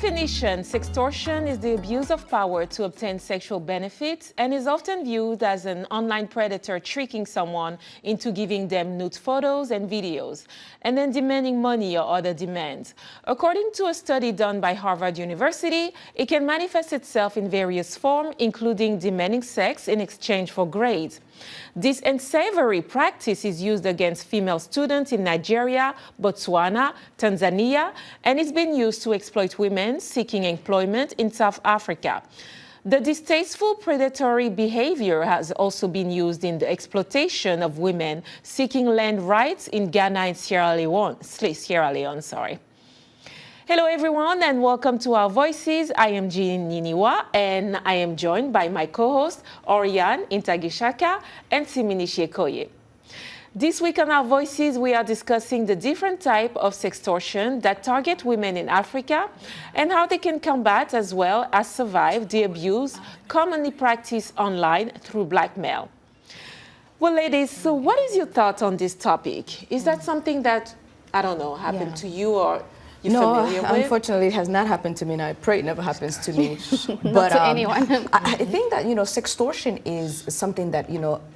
definition, sextortion is the abuse of power to obtain sexual benefits and is often viewed as an online predator tricking someone into giving them nude photos and videos, and then demanding money or other demands. According to a study done by Harvard University, it can manifest itself in various forms, including demanding sex in exchange for grades. This unsavory practice is used against female students in Nigeria, Botswana, Tanzania, and it's been used to exploit women seeking employment in South Africa. The distasteful predatory behavior has also been used in the exploitation of women seeking land rights in Ghana and Sierra Leone. Hello everyone and welcome to Our Voices. I am Jean Niniwa and I am joined by my co-hosts Oriane Intagishaka and Simini Shekoye. This week on Our Voices, we are discussing the different types of sextortion that target women in Africa and how they can combat as well as survive the abuse commonly practiced online through blackmail. Well, ladies, so what is your thought on this topic? Is that something that, I don't know, happened to you or you're familiar with? Unfortunately, it has not happened to me, and I pray it never happens to me. But to anyone. I think that, sextortion is something that,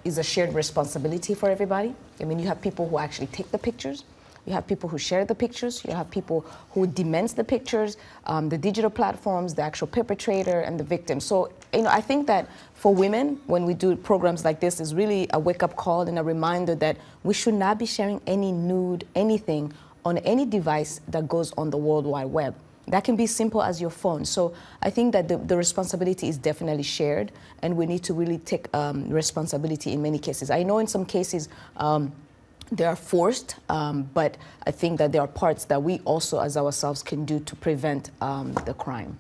is a shared responsibility for everybody. I mean, you have people who actually take the pictures. You have people who share the pictures. You have people who demands the pictures, the digital platforms, the actual perpetrator, and the victim. So, I think that for women, when we do programs like this, is really a wake-up call and a reminder that we should not be sharing any nude, anything, on any device that goes on the World Wide Web. That can be simple as your phone. So I think that the responsibility is definitely shared, and we need to really take responsibility in many cases. I know in some cases they are forced, but I think that there are parts that we also as ourselves can do to prevent the crime.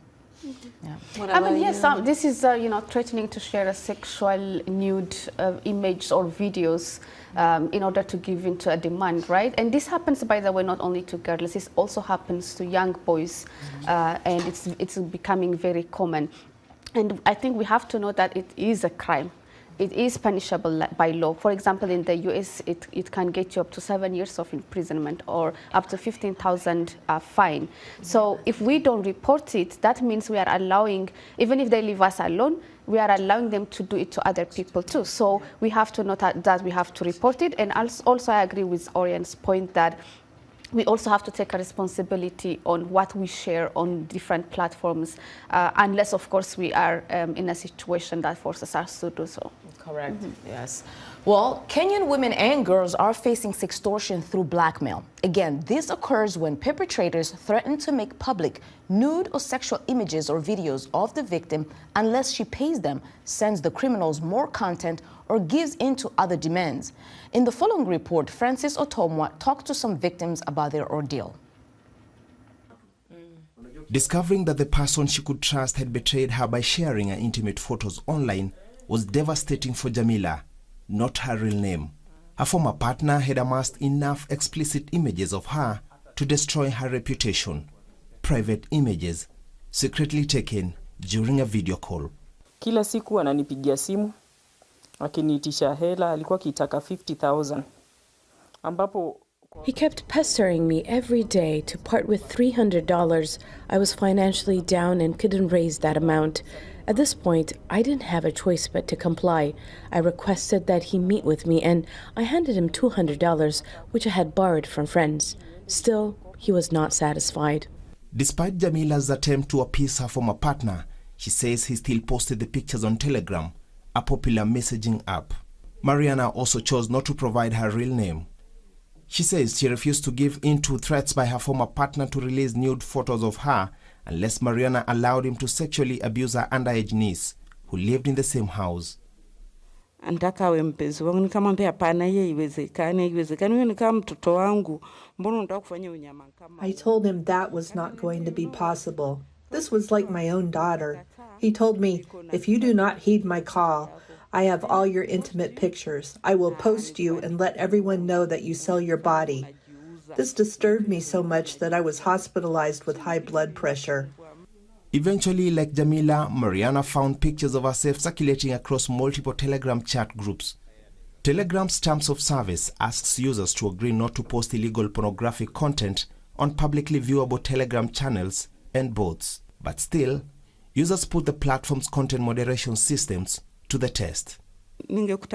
Yeah. This is, threatening to share a sexual nude image or videos in order to give into a demand, right? And this happens, by the way, not only to girls, it also happens to young boys, and it's becoming very common. And I think we have to know that it is a crime. It is punishable by law. For example, in the US, it can get you up to 7 years of imprisonment or up to 15,000 fine. So if we don't report it, that means we are allowing, even if they leave us alone, we are allowing them to do it to other people too. So we have to note that we have to report it. And also I agree with Oriane's point that we also have to take a responsibility on what we share on different platforms, unless, of course, we are in a situation that forces us to do so. Correct, yes. Well, Kenyan women and girls are facing sextortion through blackmail. Again, this occurs when perpetrators threaten to make public nude or sexual images or videos of the victim unless she pays them, sends the criminals more content, or gives in to other demands. In the following report, Francis Otomwa talked to some victims about their ordeal. Discovering that the person she could trust had betrayed her by sharing her intimate photos online was devastating for Jamila, not her real name. Her former partner had amassed enough explicit images of her to destroy her reputation. Private images secretly taken during a video call. Kila siku ananipigia simu akiniitisha hela, alikuwa kitaka 50,000 ambapo he kept pestering me every day to part with $300. I was financially down and couldn't raise that amount. At this point, I didn't have a choice but to comply. I requested that he meet with me, and I handed him $200, which I had borrowed from friends. Still, he was not satisfied. Despite Jamila's attempt to appease her former partner, she says he still posted the pictures on Telegram, a popular messaging app. Mariana also chose not to provide her real name. She says she refused to give in to threats by her former partner to release nude photos of her unless Mariana allowed him to sexually abuse her underage niece, who lived in the same house. I told him that was not going to be possible. This was like my own daughter. He told me, if you do not heed my call, I have all your intimate pictures. I will post you and let everyone know that you sell your body. This disturbed me so much that I was hospitalized with high blood pressure. Eventually, like Jamila, Mariana found pictures of herself circulating across multiple Telegram chat groups. Telegram's terms of service asks users to agree not to post illegal pornographic content on publicly viewable Telegram channels and bots. But still, users put the platform's content moderation systems to the test. If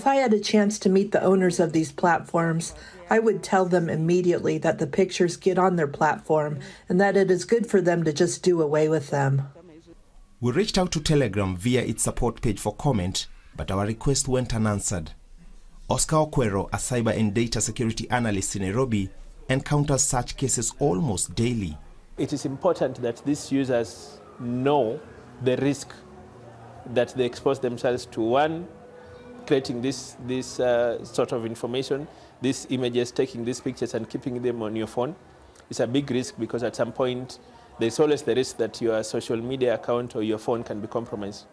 I had a chance to meet the owners of these platforms, I would tell them immediately that the pictures get on their platform and that it is good for them to just do away with them. We reached out to Telegram via its support page for comment, but our request went unanswered. Oscar Okwero, a cyber and data security analyst in Nairobi, encounters such cases almost daily. It is important that these users know the risk that they expose themselves to. One, creating this sort of information, these images, taking these pictures and keeping them on your phone is a big risk, because at some point there's always the risk that your social media account or your phone can be compromised.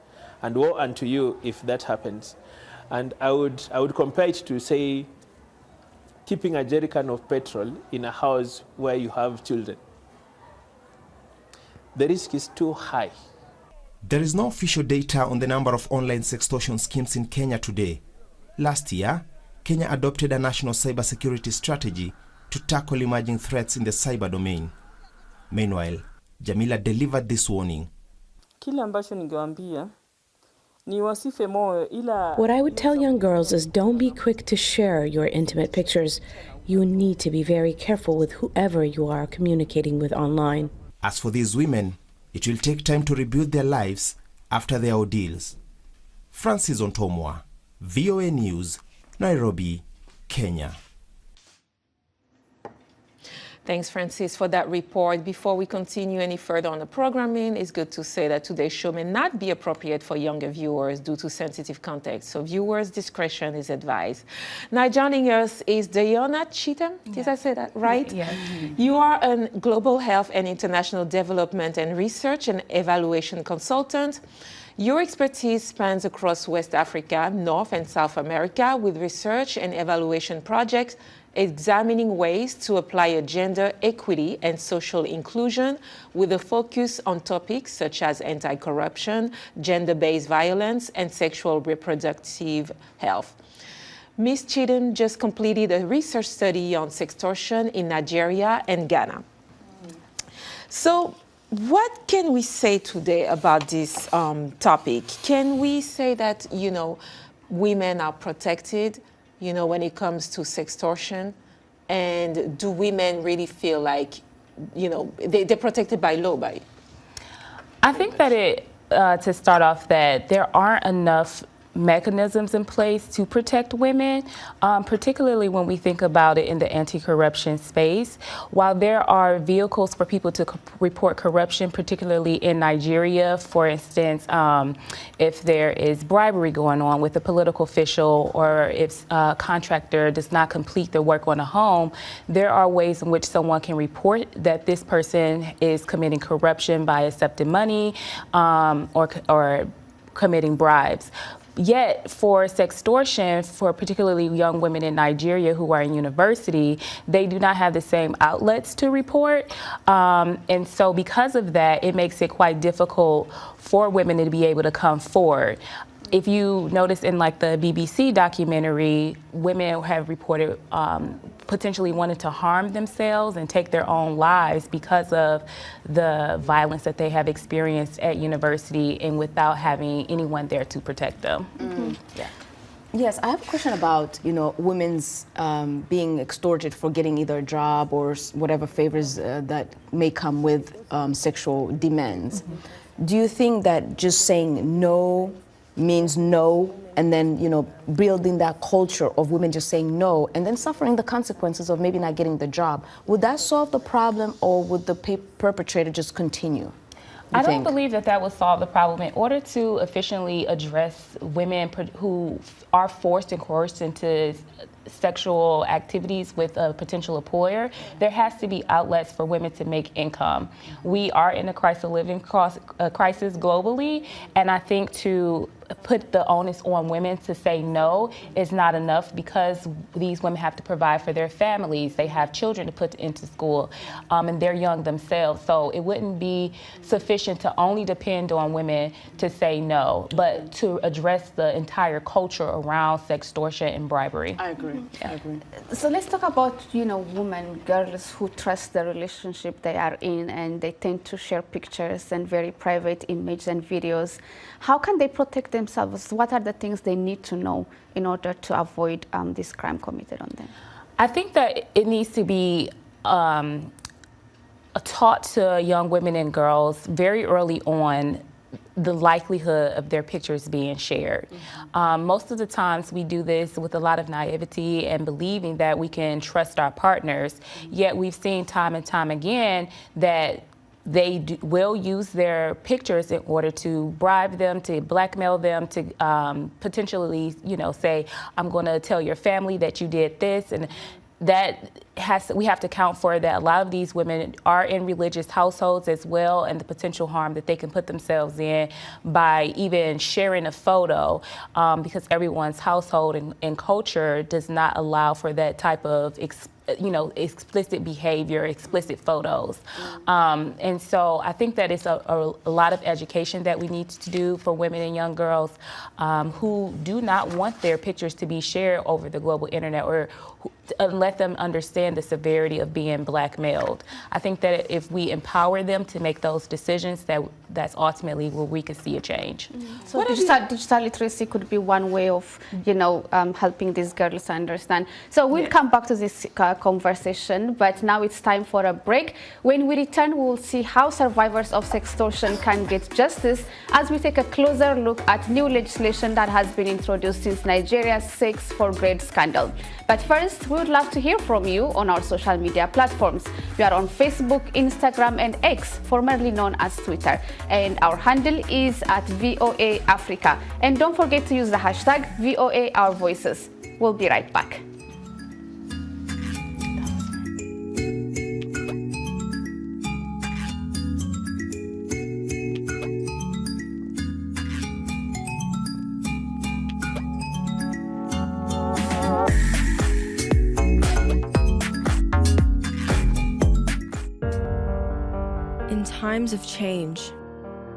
And woe unto you if that happens. And I would compare it to, say, keeping a jerrycan of petrol in a house where you have children. The risk is too high. There is no official data on the number of online sextortion schemes in Kenya today. Last year, Kenya adopted a national cybersecurity strategy to tackle emerging threats in the cyber domain. Meanwhile, Jamila delivered this warning. What I would tell young girls is don't be quick to share your intimate pictures. You need to be very careful with whoever you are communicating with online. As for these women, it will take time to rebuild their lives after their ordeals. Francis Ontomwa, VOA News, Nairobi, Kenya. Thanks, Francis, for that report. Before we continue any further on the programming, it's good to say that today's show may not be appropriate for younger viewers due to sensitive context, so viewers' discretion is advised. Now, joining us is Diana Cheatham. Did I say that right? Yes. You are a global health and international development and research and evaluation consultant. Your expertise spans across West Africa, North and South America, with research and evaluation projects examining ways to apply gender equity and social inclusion with a focus on topics such as anti-corruption, gender-based violence, and sexual reproductive health. Ms. Cheatham just completed a research study on sextortion in Nigeria and Ghana. So what can we say today about this topic? Can we say that, women are protected when it comes to sextortion? And do women really feel like, they're protected by law? I think that to start off, that there aren't enough mechanisms in place to protect women, particularly when we think about it in the anti-corruption space. While there are vehicles for people to report corruption, particularly in Nigeria, for instance, if there is bribery going on with a political official, or if a contractor does not complete their work on a home, there are ways in which someone can report that this person is committing corruption by accepting money or committing bribes. Yet for sextortion, for particularly young women in Nigeria who are in university, they do not have the same outlets to report. And so because of that, it makes it quite difficult for women to be able to come forward. If you notice in like the BBC documentary, women have reported potentially wanting to harm themselves and take their own lives because of the violence that they have experienced at university and without having anyone there to protect them. Yeah. Yes, I have a question about, women's being extorted for getting either a job or whatever favors that may come with sexual demands. Do you think that just saying no means no, and then, building that culture of women just saying no and then suffering the consequences of maybe not getting the job, would that solve the problem, or would the perpetrator just continue? I don't believe that would solve the problem. In order to efficiently address women who are forced and coerced into sexual activities with a potential employer, there has to be outlets for women to make income. We are in a crisis of living crisis globally, and I think to put the onus on women to say no is not enough, because these women have to provide for their families. They have children to put into school, and they're young themselves. So it wouldn't be sufficient to only depend on women to say no, but to address the entire culture around sextortion and bribery. I agree. Yeah. I agree. So let's talk about, women, girls who trust the relationship they are in, and they tend to share pictures and very private images and videos. How can they protect themselves? What are the things they need to know in order to avoid this crime committed on them? I think that it needs to be taught to young women and girls very early on the likelihood of their pictures being shared. Most of the times we do this with a lot of naivety and believing that we can trust our partners, yet we've seen time and time again that they will use their pictures in order to bribe them, to blackmail them, to potentially, say, I'm going to tell your family that you did this. And we have to account for that a lot of these women are in religious households as well, and the potential harm that they can put themselves in by even sharing a photo, because everyone's household and culture does not allow for that type of explicit behavior, explicit photos. And so I think that it's a lot of education that we need to do for women and young girls who do not want their pictures to be shared over the global internet, or let them understand the severity of being blackmailed. I think that if we empower them to make those decisions, that's ultimately where we can see a change. So digital literacy could be one way of, helping these girls understand. So we'll come back to this conversation, but now it's time for a break. When we return, we'll see how survivors of sextortion can get justice as we take a closer look at new legislation that has been introduced since Nigeria's Sex for Grade scandal. But first, we would love to hear from you on our social media platforms. We are on Facebook, Instagram, and X, formerly known as Twitter. And our handle is @VOA Africa. And don't forget to use the hashtag VOA Our Voices. We'll be right back. In times of change,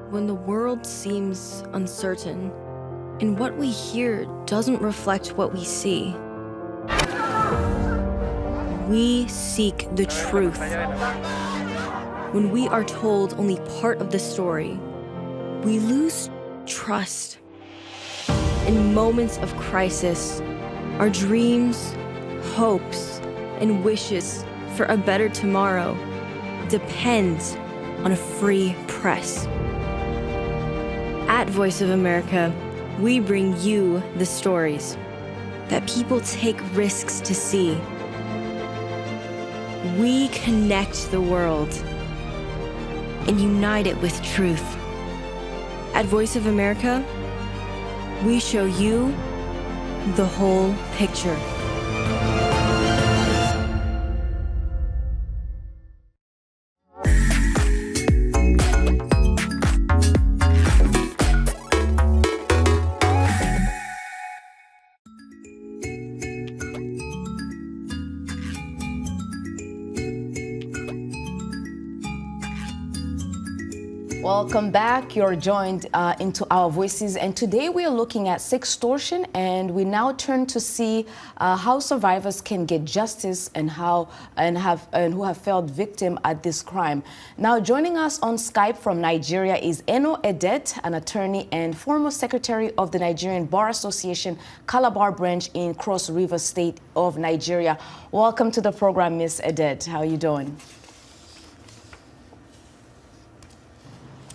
when the world seems uncertain and what we hear doesn't reflect what we see, we seek the truth. When we are told only part of the story, we lose trust. In moments of crisis, our dreams, hopes, and wishes for a better tomorrow depends on a free press. At Voice of America, we bring you the stories that people take risks to see. We connect the world and unite it with truth. At Voice of America, we show you the whole picture. Welcome back. You're joined into Our Voices, and today we are looking at sextortion, and we now turn to see how survivors can get justice and who have felt victim at this crime. Now, joining us on Skype from Nigeria is Eno Edet, an attorney and former secretary of the Nigerian Bar Association Calabar branch in Cross River State of Nigeria. Welcome to the program, Miss Edet. How are you doing?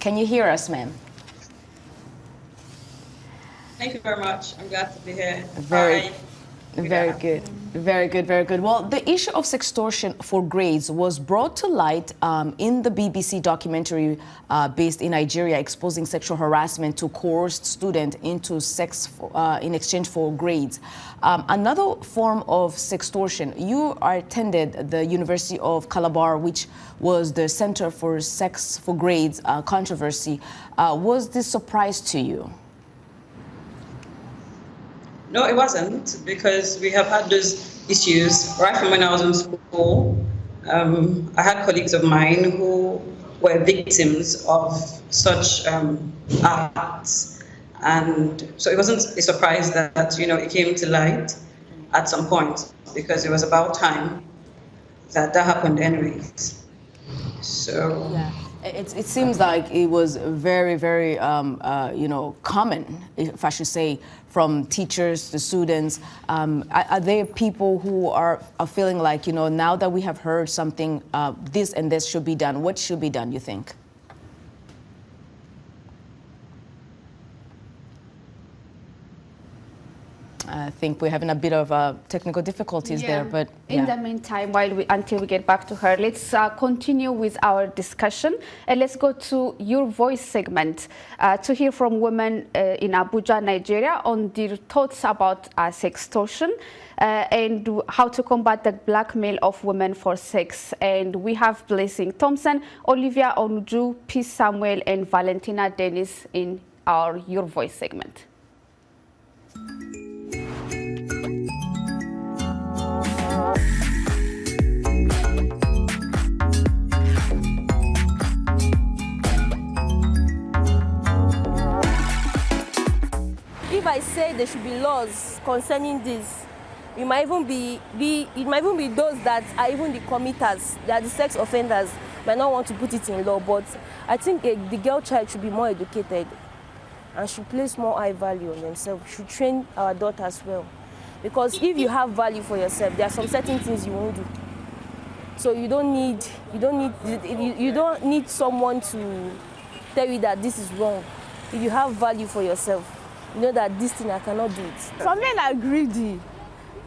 Can you hear us, ma'am? Thank you very much. I'm glad to be here. Very good. Very good, very good. Well, the issue of sextortion for grades was brought to light in the BBC documentary based in Nigeria, exposing sexual harassment to coerced students into sex in exchange for grades. Another form of sextortion, you attended the University of Calabar, which was the Center for Sex for Grades controversy. Was this a surprise to you? No, it wasn't, because we have had those issues right from when I was in school. I had colleagues of mine who were victims of such acts, and so it wasn't a surprise that it came to light at some point, because it was about time that happened anyways. So yeah. It seems like it was very, very, common, if I should say, from teachers to students. Are there people who are feeling like, now that we have heard something, this and this should be done? What should be done, you think? I think we're having a bit of technical difficulties there, but in the meantime, until we get back to her, let's continue with our discussion, and let's go to your voice segment to hear from women in Abuja, Nigeria, on their thoughts about sextortion and how to combat the blackmail of women for sex. And we have Blessing Thompson, Olivia Onuju, Peace Samuel, and Valentina Dennis in our Your Voice segment. If I say there should be laws concerning this, it might even be those that are even the committers, that the sex offenders might not want to put it in law. But I think the girl child should be more educated and should place more high value on themselves. Should train our daughters well, because if you have value for yourself, there are some certain things you won't do. So you don't need someone to tell you that this is wrong. If you have value for yourself, you know that this thing I cannot do it. Some men are greedy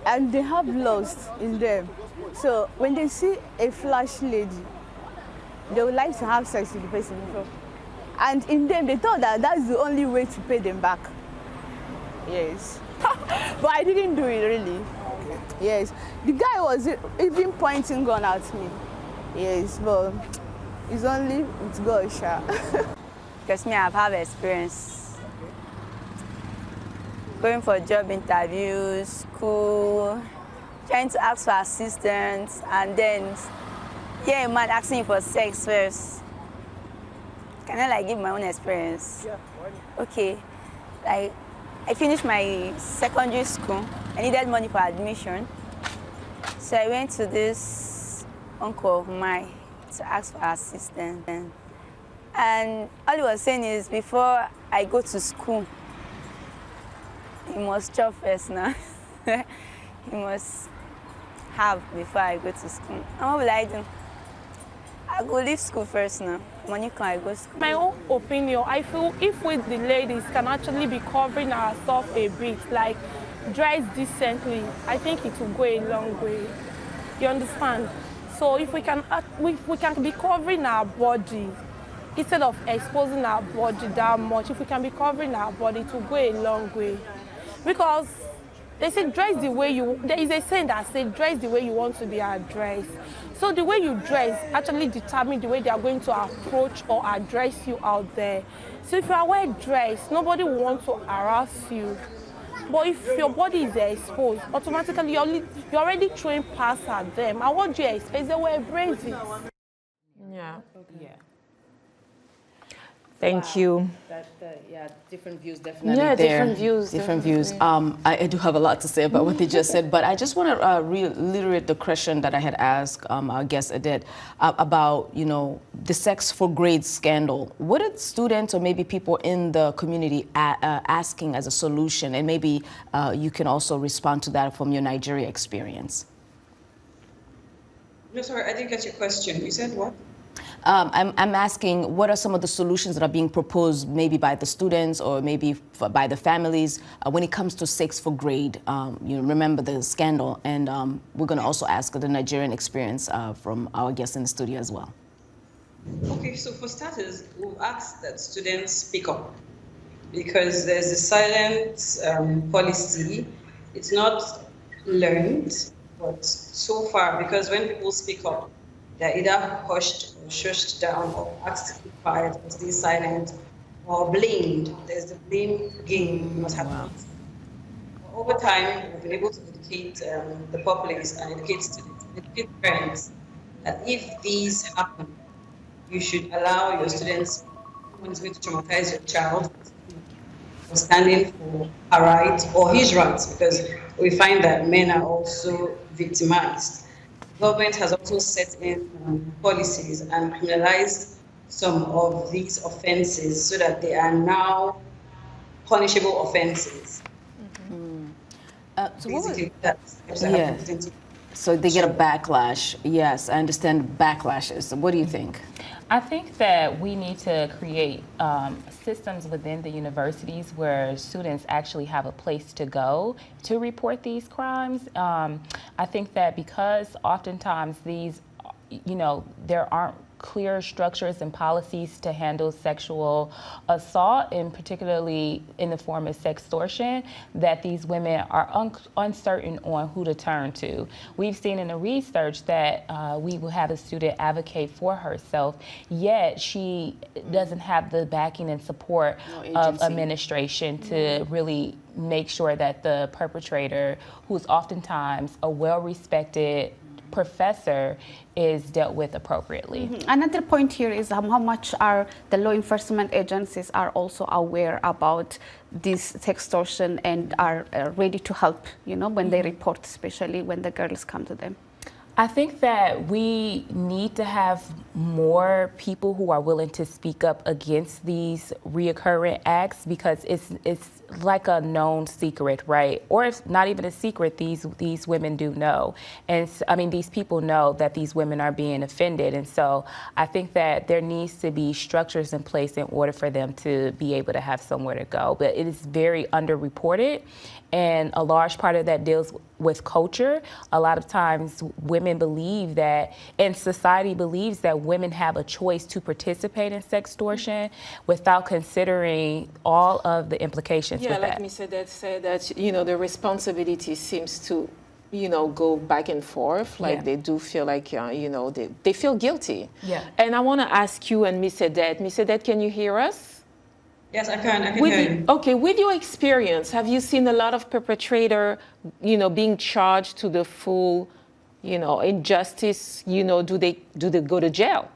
and they have lust in them. So when they see a flash lady, they would like to have sex with the person before. And in them, they thought that that's the only way to pay them back. Yes. But I didn't do it really. Yes. The guy was even pointing gun at me. Yes, but it's only with God, sha. Because me, I've had experience going for job interviews, school, trying to ask for assistance, and then a man asking for sex first. Can I give my own experience? Yeah. Okay. I finished my secondary school. I needed money for admission. So I went to this uncle of mine to ask for assistance. And all he was saying is, before I go to school, you must chop first now. You must have before I go to school. And what will I do? I go leave school first now. Money can I go to school? My own opinion, I feel if we the ladies can actually be covering ourselves a bit, like dress decently, I think it will go a long way. You understand? So if we can be covering our body instead of exposing our body that much, if we can be covering our body, it will go a long way. Because they say dress the way you, there is a saying that says dress the way you want to be addressed. So the way you dress actually determines the way they are going to approach or address you out there. So if you are well dressed, nobody will want to harass you. But if your body is exposed, automatically you're already throwing pass at them. And what do you expect? They will embrace it. Yeah. Yeah. Thank you. Yeah, different views definitely there. Different views. I do have a lot to say about what they just said, but I just want to reiterate the question that I had asked our guest Edith about, the sex for grades scandal. What are students or maybe people in the community asking as a solution? And maybe you can also respond to that from your Nigeria experience. No, sorry, I didn't get your question. You said what? I'm asking, what are some of the solutions that are being proposed, maybe by the students or maybe by the families, when it comes to sex for grade? You remember the scandal, and we're going to also ask the Nigerian experience from our guests in the studio as well. Okay, so for starters, we've asked that students speak up, because there's a silent policy. It's not learned, but so far, because when people speak up, they're either hushed or shushed down or asked to keep quiet or stay silent or blamed. There's the blame game that happens. over time, we've been able to educate the populace and educate students, educate parents, that if these happen, you should allow your students, who is going to traumatize your child, for standing for her rights or his rights, because we find that men are also victimized. Government has also set in policies and criminalized some of these offenses so that they are now punishable offenses. So basically, yes. So they get a backlash. Yes, I understand backlashes. So what do you think? I think that we need to create systems within the universities where students actually have a place to go to report these crimes. I think that because oftentimes these, there aren't clear structures and policies to handle sexual assault, and particularly in the form of sextortion, that these women are uncertain on who to turn to. We've seen in the research that we will have a student advocate for herself, yet she doesn't have the backing and support of administration to really make sure that the perpetrator, who's oftentimes a well-respected professor, is dealt with appropriately. Another point here is how much the law enforcement agencies are also aware about this sextortion and are ready to help, when they report, especially when the girls come to them. I think that we need to have more people who are willing to speak up against these reoccurring acts, because it's like a known secret, right? Or if not even a secret, these women do know. And I mean, these people know that these women are being offended. And so I think that there needs to be structures in place in order for them to be able to have somewhere to go. But it is very underreported. And a large part of that deals with culture. A lot of times women believe that, and society believes that women have a choice to participate in sextortion without considering all of the implications with that. Yeah, like me said that, the responsibility seems to, go back and forth. Like they do feel like, they feel guilty. Yeah. And I want to ask you and Miss Edette. Miss Edette, can you hear us? Yes, I can hear you. Okay, with your experience, have you seen a lot of perpetrator, being charged to the full, injustice? Do they go to jail?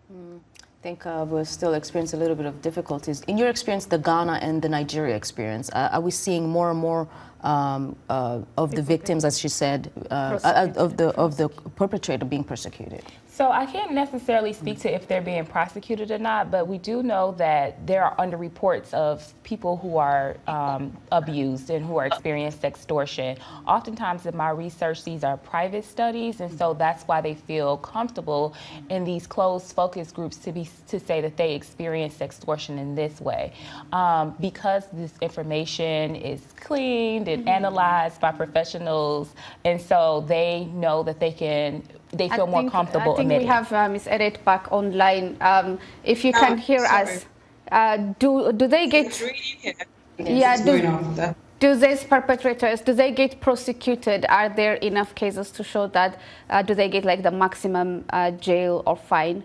I think we're still experiencing a little bit of difficulties. In your experience, the Ghana and the Nigeria experience, are we seeing more and more of the victims, as she said, of the perpetrator being persecuted? So I can't necessarily speak to if they're being prosecuted or not, but we do know that there are underreports of people who are abused and who are experiencing sextortion. Oftentimes in my research, these are private studies, and so that's why they feel comfortable in these closed focus groups to say that they experience sextortion in this way. Because this information is cleaned and analyzed by professionals, and so they know that they feel more comfortable. I think we have Ms. Edith back online. If you can hear us, do they get? Do these perpetrators, do they get prosecuted? Are there enough cases to show that? Do they get like the maximum jail or fine?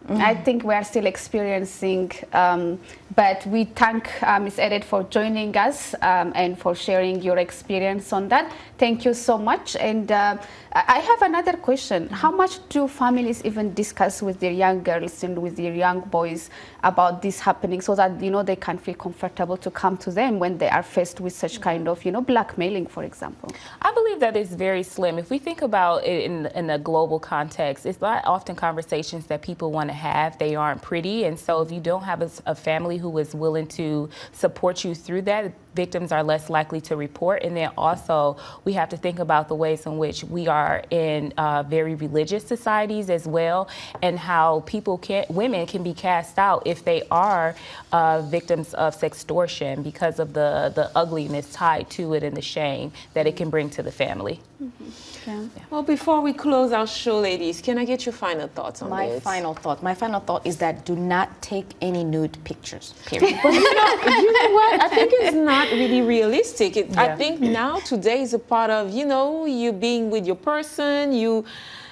I think we are still experiencing, but we thank Ms. Edith for joining us and for sharing your experience on that. Thank you so much. And I have another question. How much do families even discuss with their young girls and with their young boys about this happening, so that they can feel comfortable to come to them when they are faced with such kind of blackmailing, for example? I believe that is very slim. If we think about it in a global context, it's not often conversations that people want to have. They aren't pretty, and so if you don't have a family who is willing to support you through that, victims are less likely to report. And then also we have to think about the ways in which we are in very religious societies as well, and how women can be cast out if they are victims of sextortion because of the ugliness tied to it and the shame that it can bring to the family. Well, before we close our show, ladies, can I get your final thoughts on this? My final thought is that do not take any nude pictures, period. But you know what? I think it's not not really realistic. I think now today is a part of, you know, you being with your person,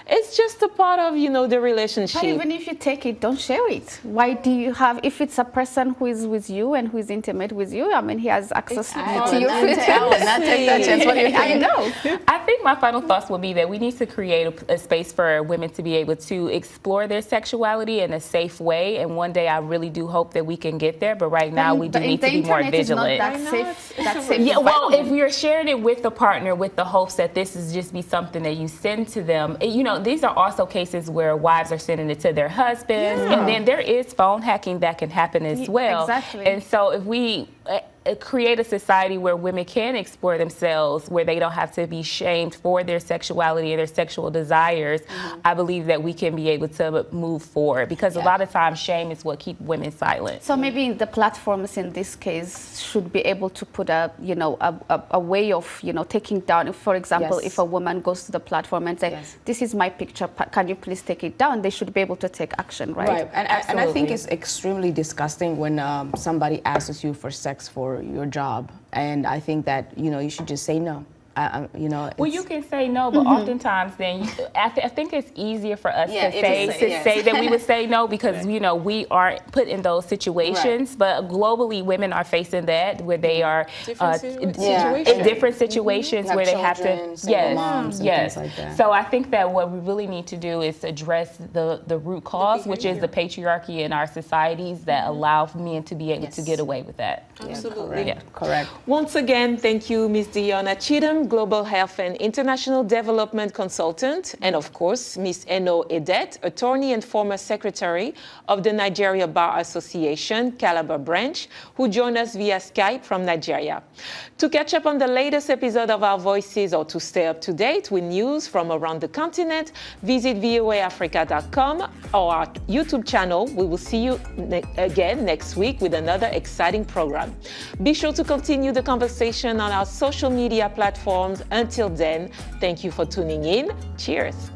it's just a part of, you know, the relationship. But even if you take it, don't share it. Why do you have, if it's a person who is with you and who is intimate with you, I mean, he has access to your I know. I think my final thoughts would be that we need to create a space for women to be able to explore their sexuality in a safe way. And one day I really do hope that we can get there. But right now we do need to be more vigilant. That's safe. Yeah, well, if you're sharing it with a partner with the hopes that this is just be something that you send to them, you know, these are also cases where wives are sending it to their husbands, and then there is phone hacking that can happen as well. Exactly. And so if we create a society where women can explore themselves, where they don't have to be shamed for their sexuality and their sexual desires, I believe that we can be able to move forward, because a lot of times shame is what keeps women silent. So maybe the platforms in this case should be able to put a, you know, a way of, you know, taking down, for example, if a woman goes to the platform and says, this is my picture, can you please take it down? They should be able to take action, right? Right, and I think it's extremely disgusting when somebody asks you for sex for your job, and I think that, you know, you should just say no. You know, well, you can say no, but oftentimes then I think it's easier for us to say that we would say no, because you know, we aren't put in those situations. But globally, women are facing that, where they are in different situations where they have to moms and things like that. So I think that what we really need to do is address the root cause, which is the patriarchy in our societies that allow men to be able to get away with that. Absolutely. Correct. Once again, thank you, Ms. Diona Chidam, Global Health and International Development Consultant, and of course, Ms. Eno Edet, attorney and former secretary of the Nigeria Bar Association, Calabar branch, who joined us via Skype from Nigeria. To catch up on the latest episode of Our Voices, or to stay up to date with news from around the continent, visit voaafrica.com or our YouTube channel. We will see you again next week with another exciting program. Be sure to continue the conversation on our social media platforms. Until then, thank you for tuning in. Cheers.